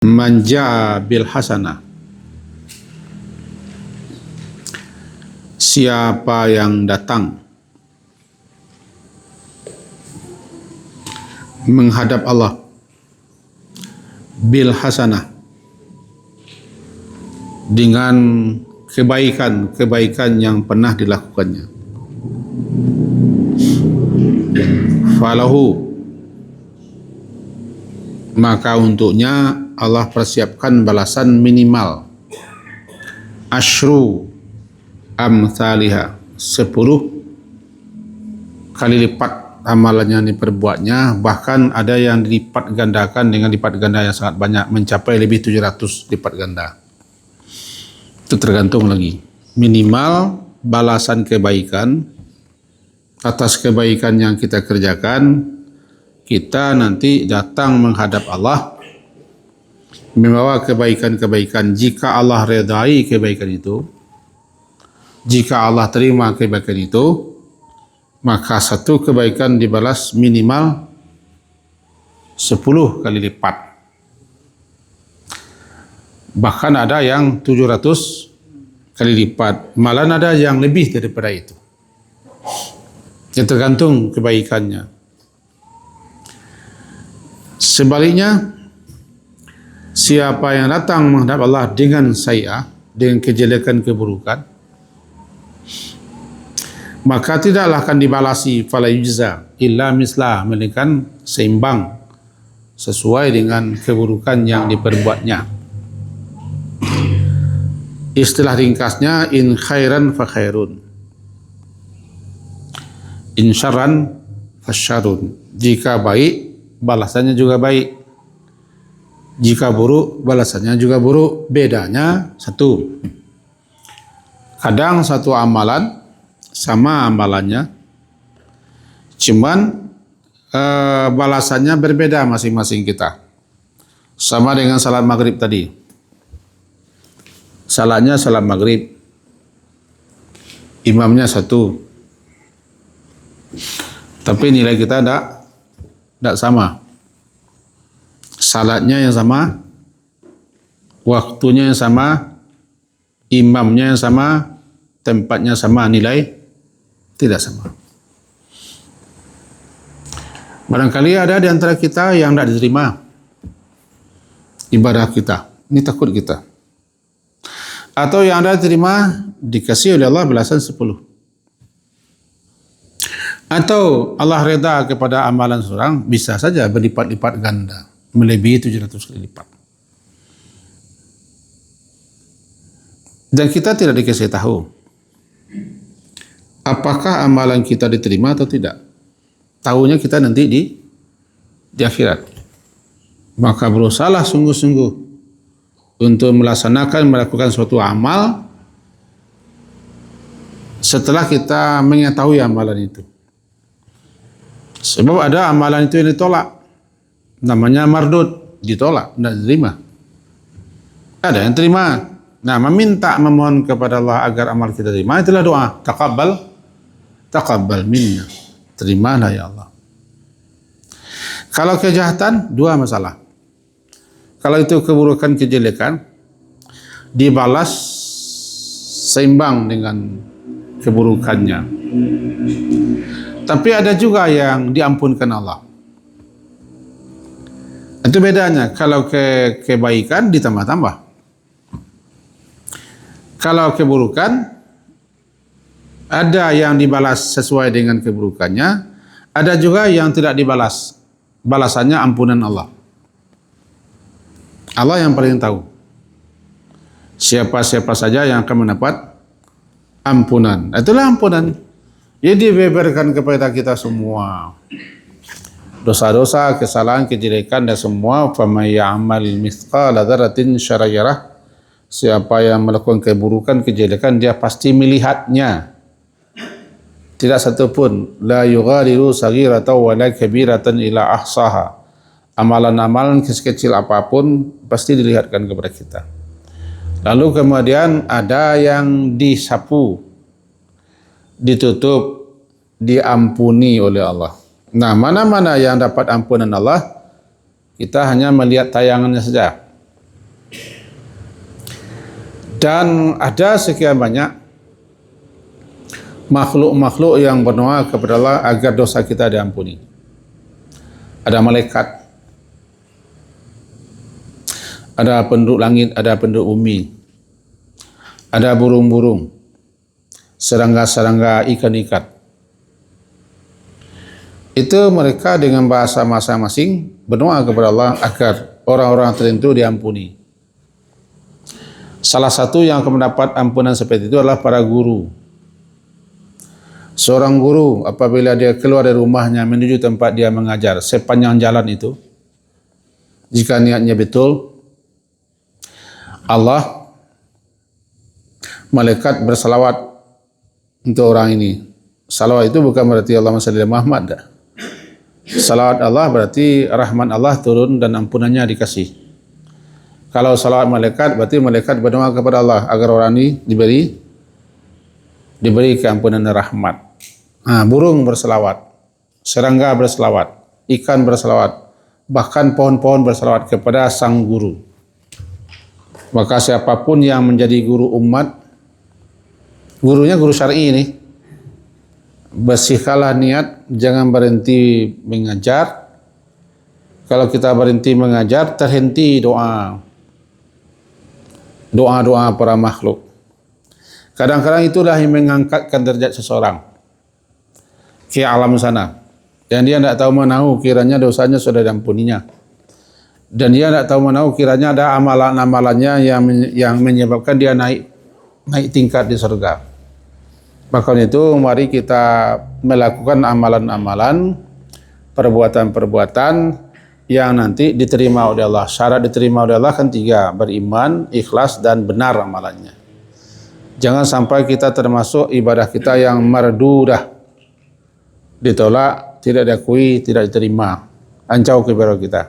Man ja'a bil hasanah, siapa yang datang menghadap Allah bil hasanah, dengan kebaikan yang pernah dilakukannya, falahu, maka untuknya Allah persiapkan balasan minimal asyru amthaliha, 10 kali lipat amalannya yang diperbuatnya. Bahkan ada yang dilipat gandakan dengan lipat ganda yang sangat banyak, mencapai lebih 700 lipat ganda. Itu tergantung lagi. Minimal balasan kebaikan atas kebaikan yang kita kerjakan, kita nanti datang menghadap Allah membawa kebaikan-kebaikan. Jika Allah redai kebaikan itu, jika Allah terima kebaikan itu, maka satu kebaikan dibalas minimal 10 kali lipat. Bahkan ada yang 700 kali lipat, malah ada yang lebih daripada itu. Ya, tergantung kebaikannya. Sebaliknya, siapa yang datang menghadap Allah dengan sayyi'ah, dengan kejelekan, keburukan, maka tidaklah akan dibalasi fala yujza illa mislah, melainkan seimbang sesuai dengan keburukan yang diperbuatnya. Istilah ringkasnya, in khairan fa khairun, in syarran fa syarrun. Jika baik, balasannya juga baik. Jika buruk, balasannya juga buruk. Bedanya satu, kadang satu amalan sama amalannya, cuman balasannya berbeda masing-masing kita. Sama dengan salat maghrib tadi, salatnya salat maghrib, imamnya satu, tapi nilai kita tidak sama. Salatnya yang sama, waktunya yang sama, imamnya yang sama, tempatnya sama, nilai tidak sama. Barangkali ada di antara kita yang tidak diterima ibadah kita, ini takut kita. Atau yang ada diterima, dikasih oleh Allah balasan 10. Atau Allah reda kepada amalan seorang, bisa saja berlipat-lipat ganda, melebihi 700 kali lipat. Dan kita tidak dikasih tahu apakah amalan kita diterima atau tidak. Tahunya kita nanti di akhirat. Maka berusahalah sungguh-sungguh untuk melakukan suatu amal setelah kita mengetahui amalan itu. Sebab ada amalan itu yang ditolak, namanya mardud, ditolak, tidak diterima. Ada yang terima. Nah, memohon kepada Allah agar amal kita terima, itulah doa. Taqabbal minna, terimalah ya Allah. Kalau kejahatan, dua masalah. Kalau itu keburukan, kejelekan, dibalas seimbang dengan keburukannya. Tapi ada juga yang diampunkan Allah. Itu bedanya. Kalau kebaikan ditambah-tambah. Kalau keburukan, ada yang dibalas sesuai dengan keburukannya, ada juga yang tidak dibalas. Balasannya ampunan Allah. Allah yang paling tahu siapa-siapa saja yang akan mendapat ampunan. Itulah ampunan. Jadi dibeberkan kepada kita semua. Dosa-dosa, kesalahan, kejelekan dan semua. Faman ya'mal mithqala dzarratin syarran yarah. Siapa yang melakukan keburukan, kejelekan, dia pasti melihatnya. Tidak satupun. La yughadiru saghiratan wala kabiratan ila ahsaha. Amalan-amalan kecil apapun pasti dilihatkan kepada kita. Lalu kemudian ada yang disapu, ditutup, diampuni oleh Allah. Nah, mana-mana yang dapat ampunan Allah, kita hanya melihat tayangannya saja. Dan ada sekian banyak makhluk-makhluk yang berdoa kepada Allah agar dosa kita diampuni. Ada malaikat, ada penduduk langit, ada penduduk bumi, ada burung-burung, serangga-serangga, ikan-ikan. Itu mereka dengan bahasa masing-masing berdoa kepada Allah agar orang-orang tertentu diampuni. Salah satu yang akan mendapat ampunan seperti itu adalah para guru. Seorang guru apabila dia keluar dari rumahnya menuju tempat dia mengajar, sepanjang jalan itu, jika niatnya betul, Allah, malaikat bersalawat untuk orang ini. Salawat itu bukan berarti Allahumma shalli ala Muhammad. Salawat Allah berarti rahmat Allah turun dan ampunannya dikasih. Kalau salawat malaikat berarti malaikat berdoa kepada Allah agar orang ini diberi keampunan dan rahmat. Burung berselawat, serangga berselawat, ikan berselawat, bahkan pohon-pohon berselawat kepada sang guru. Maka siapapun yang menjadi guru umat, gurunya guru syar'i ini, bersihkanlah niat, jangan berhenti mengajar. Kalau kita berhenti mengajar, terhenti doa. Doa-doa para makhluk. Kadang-kadang itulah yang mengangkatkan derajat seseorang ke alam sana. Dan dia tidak tahu menahu kiranya dosanya sudah diampuninya. Dan dia tidak tahu menahu kiranya ada amalan-amalannya yang menyebabkan dia naik tingkat di surga. Maka itu mari kita melakukan amalan-amalan, perbuatan-perbuatan yang nanti diterima oleh Allah. Syarat diterima oleh Allah kan 3, beriman, ikhlas, dan benar amalannya. Jangan sampai kita termasuk ibadah kita yang mardudah, ditolak, tidak diakui, tidak diterima, ancau kepada kita.